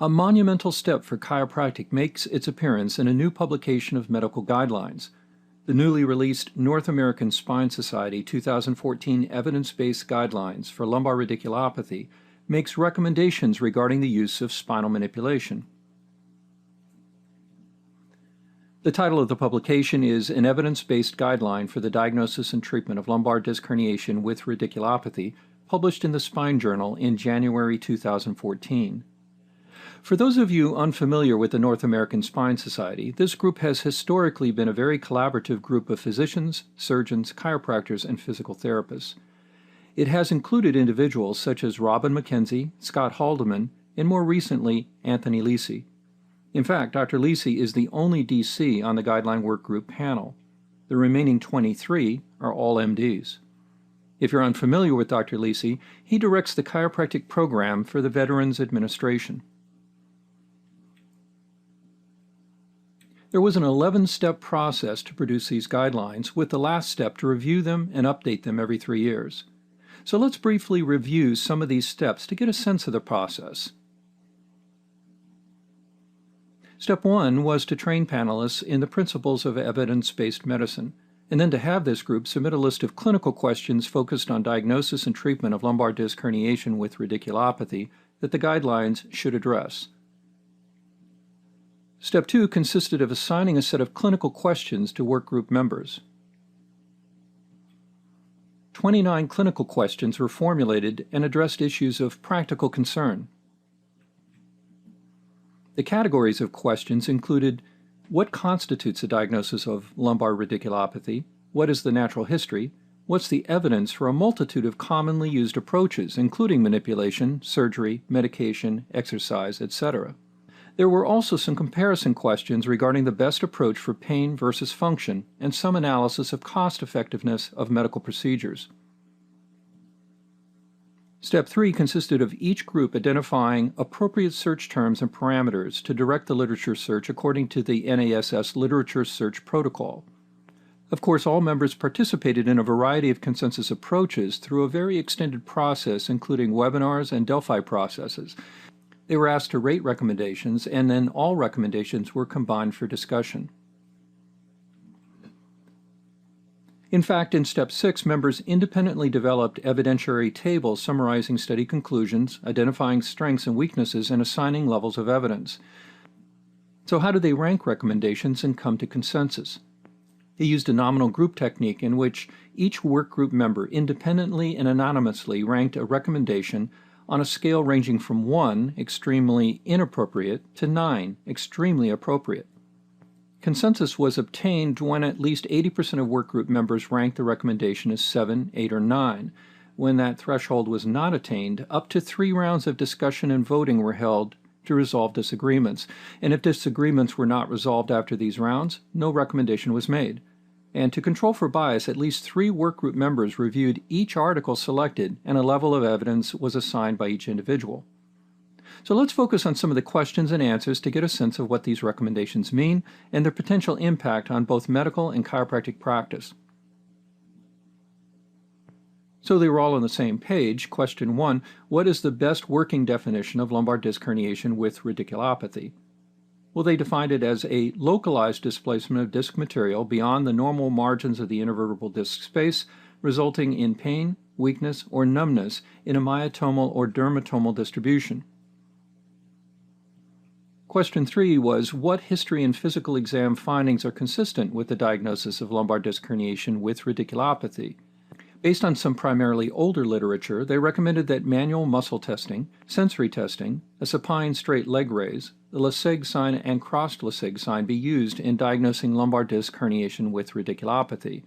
A monumental step for chiropractic makes its appearance in a new publication of medical guidelines. The newly released North American Spine Society 2014 Evidence-Based Guidelines for Lumbar Radiculopathy makes recommendations regarding the use of spinal manipulation. The title of the publication is An Evidence-Based Guideline for the Diagnosis and Treatment of Lumbar Disc Herniation with Radiculopathy, published in the Spine Journal in January 2014. For those of you unfamiliar with the North American Spine Society, this group has historically been a very collaborative group of physicians, surgeons, chiropractors, and physical therapists. It has included individuals such as Robin McKenzie, Scott Haldeman, and more recently, Anthony Lisi. In fact, Dr. Lisi is the only DC on the Guideline Work Group panel. The remaining 23 are all MDs. If you're unfamiliar with Dr. Lisi, he directs the chiropractic program for the Veterans Administration. There was an 11-step process to produce these guidelines, with the last step to review them and update them every 3 years. So let's briefly review some of these steps to get a sense of the process. Step 1 was to train panelists in the principles of evidence-based medicine, and then to have this group submit a list of clinical questions focused on diagnosis and treatment of lumbar disc herniation with radiculopathy that the guidelines should address. Step 2 consisted of assigning a set of clinical questions to workgroup members. 29 clinical questions were formulated and addressed issues of practical concern. The categories of questions included: what constitutes a diagnosis of lumbar radiculopathy? What is the natural history? What's the evidence for a multitude of commonly used approaches, including manipulation, surgery, medication, exercise, etc.? There were also some comparison questions regarding the best approach for pain versus function, and some analysis of cost-effectiveness of medical procedures. Step 3 consisted of each group identifying appropriate search terms and parameters to direct the literature search according to the NASS Literature Search Protocol. Of course, all members participated in a variety of consensus approaches through a very extended process, including webinars and Delphi processes. They were asked to rate recommendations, and then all recommendations were combined for discussion. In fact, in Step 6, members independently developed evidentiary tables summarizing study conclusions, identifying strengths and weaknesses, and assigning levels of evidence. So how did they rank recommendations and come to consensus? They used a nominal group technique in which each workgroup member independently and anonymously ranked a recommendation on a scale ranging from 1, extremely inappropriate, to 9, extremely appropriate. Consensus was obtained when at least 80% of workgroup members ranked the recommendation as 7, 8, or 9. When that threshold was not attained, up to 3 rounds of discussion and voting were held to resolve disagreements, and if disagreements were not resolved after these rounds, no recommendation was made. And to control for bias, at least 3 workgroup members reviewed each article selected, and a level of evidence was assigned by each individual. So let's focus on some of the questions and answers to get a sense of what these recommendations mean and their potential impact on both medical and chiropractic practice. So they were all on the same page. Question 1, what is the best working definition of lumbar disc herniation with radiculopathy? Well, they defined it as a localized displacement of disc material beyond the normal margins of the intervertebral disc space, resulting in pain, weakness, or numbness in a myotomal or dermatomal distribution. Question 3 was, what history and physical exam findings are consistent with the diagnosis of lumbar disc herniation with radiculopathy? Based on some primarily older literature, they recommended that manual muscle testing, sensory testing, a supine straight leg raise, the Laseg sign and crossed Laseg sign be used in diagnosing lumbar disc herniation with radiculopathy.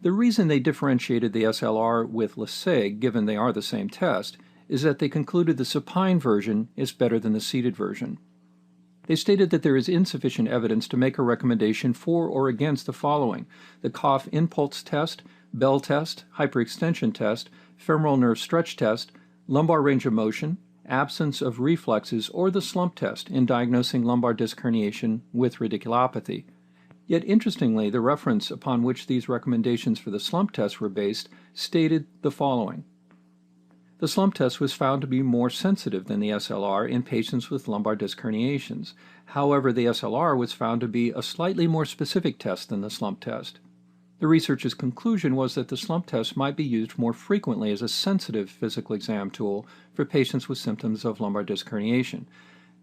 The reason they differentiated the SLR with Laseg, given they are the same test, is that they concluded the supine version is better than the seated version. They stated that there is insufficient evidence to make a recommendation for or against the following: the cough impulse test, Bell test, hyperextension test, femoral nerve stretch test, lumbar range of motion, absence of reflexes, or the slump test in diagnosing lumbar disc herniation with radiculopathy. Yet interestingly, the reference upon which these recommendations for the slump test were based stated the following: The slump test was found to be more sensitive than the SLR in patients with lumbar disc herniations. However, the SLR was found to be a slightly more specific test than the slump test. The researchers' conclusion was that the slump test might be used more frequently as a sensitive physical exam tool for patients with symptoms of lumbar disc herniation.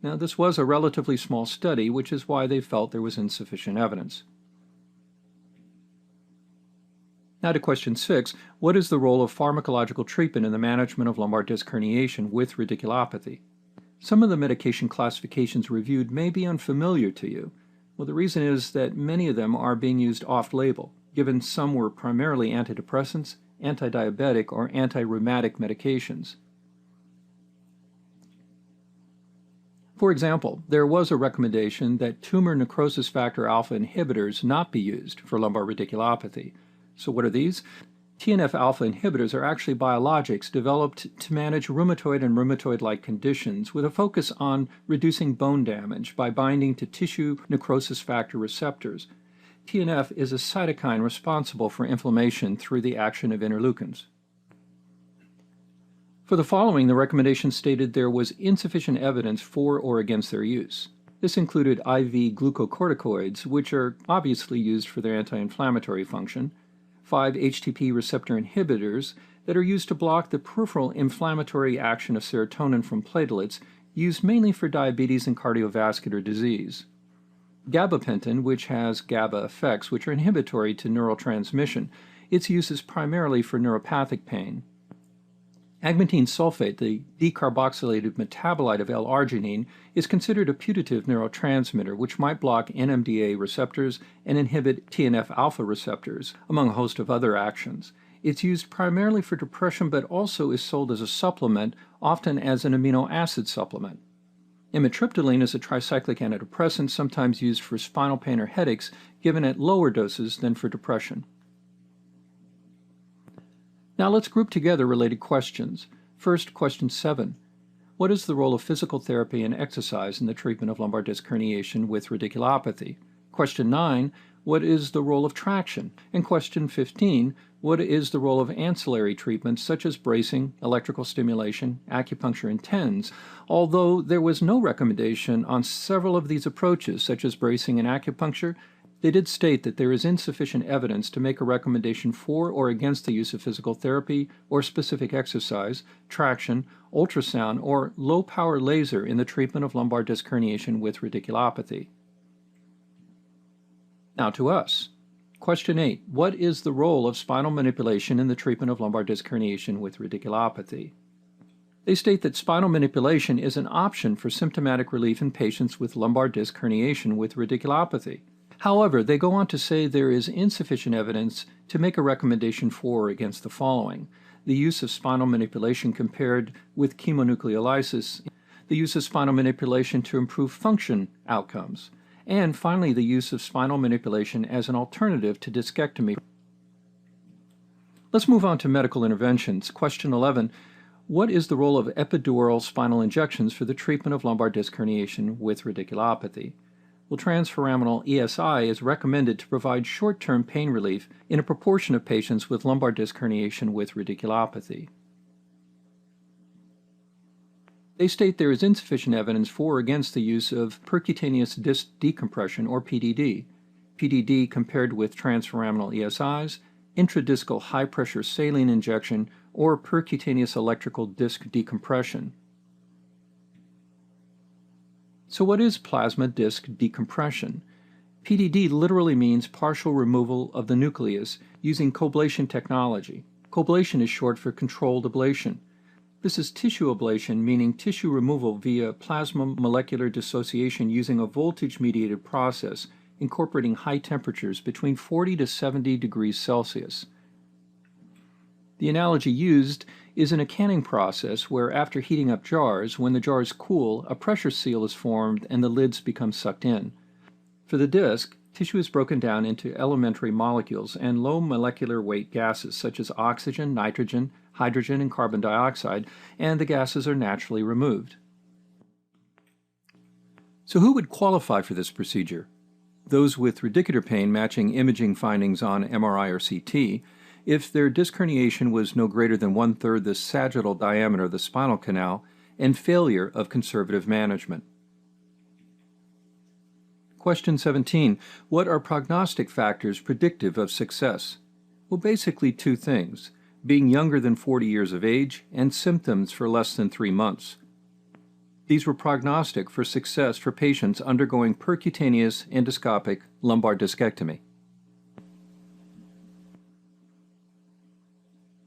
Now, this was a relatively small study, which is why they felt there was insufficient evidence. Now to question 6, what is the role of pharmacological treatment in the management of lumbar disc herniation with radiculopathy? Some of the medication classifications reviewed may be unfamiliar to you. Well, the reason is that many of them are being used off-label, given some were primarily antidepressants, anti-diabetic, or anti-rheumatic medications. For example, there was a recommendation that tumor necrosis factor alpha inhibitors not be used for lumbar radiculopathy. So what are these? TNF-alpha inhibitors are actually biologics developed to manage rheumatoid and rheumatoid-like conditions with a focus on reducing bone damage by binding to tissue necrosis factor receptors. TNF is a cytokine responsible for inflammation through the action of interleukins. For the following, the recommendation stated there was insufficient evidence for or against their use. This included IV glucocorticoids, which are obviously used for their anti-inflammatory function, 5-HTP receptor inhibitors that are used to block the peripheral inflammatory action of serotonin from platelets, used mainly for diabetes and cardiovascular disease. Gabapentin, which has GABA effects which are inhibitory to neurotransmission. Its use is primarily for neuropathic pain. Agmatine sulfate, the decarboxylated metabolite of L-arginine, is considered a putative neurotransmitter which might block NMDA receptors and inhibit TNF-alpha receptors, among a host of other actions. It's used primarily for depression but also is sold as a supplement, often as an amino acid supplement. Amitriptyline is a tricyclic antidepressant sometimes used for spinal pain or headaches, given at lower doses than for depression. Now let's group together related questions. First, question 7. What is the role of physical therapy and exercise in the treatment of lumbar disc herniation with radiculopathy? Question 9. What is the role of traction? And question 15. What is the role of ancillary treatments such as bracing, electrical stimulation, acupuncture, and TENS? Although there was no recommendation on several of these approaches, such as bracing and acupuncture, they did state that there is insufficient evidence to make a recommendation for or against the use of physical therapy or specific exercise, traction, ultrasound, or low-power laser in the treatment of lumbar disc herniation with radiculopathy. Now to us. Question 8. What is the role of spinal manipulation in the treatment of lumbar disc herniation with radiculopathy? They state that spinal manipulation is an option for symptomatic relief in patients with lumbar disc herniation with radiculopathy. However, they go on to say there is insufficient evidence to make a recommendation for or against the following: the use of spinal manipulation compared with chemonucleolysis, the use of spinal manipulation to improve function outcomes, and finally the use of spinal manipulation as an alternative to discectomy. Let's move on to medical interventions. Question 11. What is the role of epidural spinal injections for the treatment of lumbar disc herniation with radiculopathy? Well, transforaminal ESI is recommended to provide short-term pain relief in a proportion of patients with lumbar disc herniation with radiculopathy. They state there is insufficient evidence for or against the use of percutaneous disc decompression, or PDD. PDD compared with transforaminal ESIs, intradiscal high-pressure saline injection, or percutaneous electrical disc decompression. So what is plasma disc decompression? PDD literally means partial removal of the nucleus using coblation technology. Coblation is short for controlled ablation. This is tissue ablation, meaning tissue removal via plasma molecular dissociation using a voltage-mediated process incorporating high temperatures between 40 to 70 degrees Celsius. The analogy used is in a canning process where after heating up jars, when the jars cool, a pressure seal is formed and the lids become sucked in. For the disc, tissue is broken down into elementary molecules and low molecular weight gases such as oxygen, nitrogen, hydrogen, and carbon dioxide, and the gases are naturally removed. So who would qualify for this procedure? Those with radicular pain matching imaging findings on MRI or CT, if their disc herniation was no greater than 1/3 the sagittal diameter of the spinal canal, and failure of conservative management. Question 17. What are prognostic factors predictive of success? Well, basically two things: being younger than 40 years of age and symptoms for less than 3 months. These were prognostic for success for patients undergoing percutaneous endoscopic lumbar discectomy.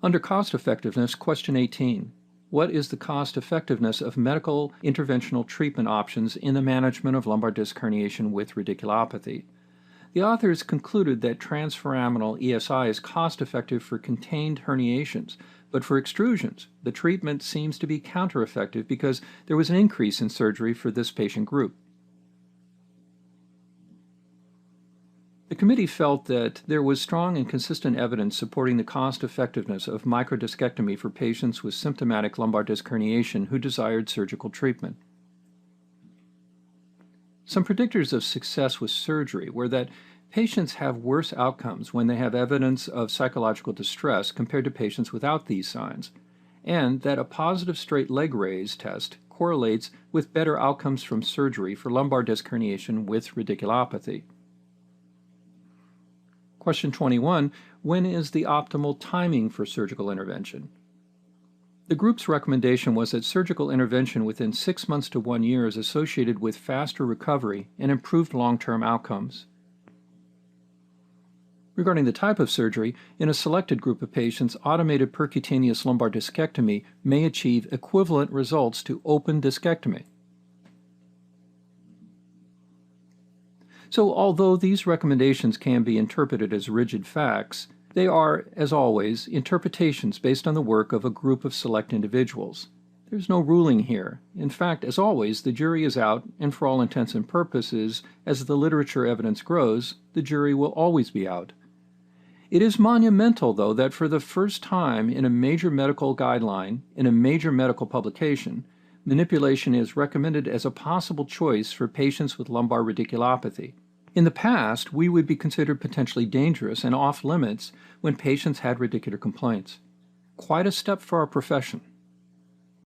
Under cost effectiveness, question 18. What is the cost effectiveness of medical interventional treatment options in the management of lumbar disc herniation with radiculopathy? The authors concluded that transforaminal ESI is cost effective for contained herniations, but for extrusions, the treatment seems to be counter-effective because there was an increase in surgery for this patient group. The committee felt that there was strong and consistent evidence supporting the cost-effectiveness of microdiscectomy for patients with symptomatic lumbar disc herniation who desired surgical treatment. Some predictors of success with surgery were that patients have worse outcomes when they have evidence of psychological distress compared to patients without these signs, and that a positive straight leg raise test correlates with better outcomes from surgery for lumbar disc herniation with radiculopathy. Question 21. When is the optimal timing for surgical intervention? The group's recommendation was that surgical intervention within 6 months to 1 year is associated with faster recovery and improved long-term outcomes. Regarding the type of surgery, in a selected group of patients, automated percutaneous lumbar discectomy may achieve equivalent results to open discectomy. So, although these recommendations can be interpreted as rigid facts, they are, as always, interpretations based on the work of a group of select individuals. There's no ruling here. In fact, as always, the jury is out, and for all intents and purposes, as the literature evidence grows, the jury will always be out. It is monumental, though, that for the first time in a major medical guideline, in a major medical publication, manipulation is recommended as a possible choice for patients with lumbar radiculopathy. In the past, we would be considered potentially dangerous and off-limits when patients had radicular complaints. Quite a step for our profession.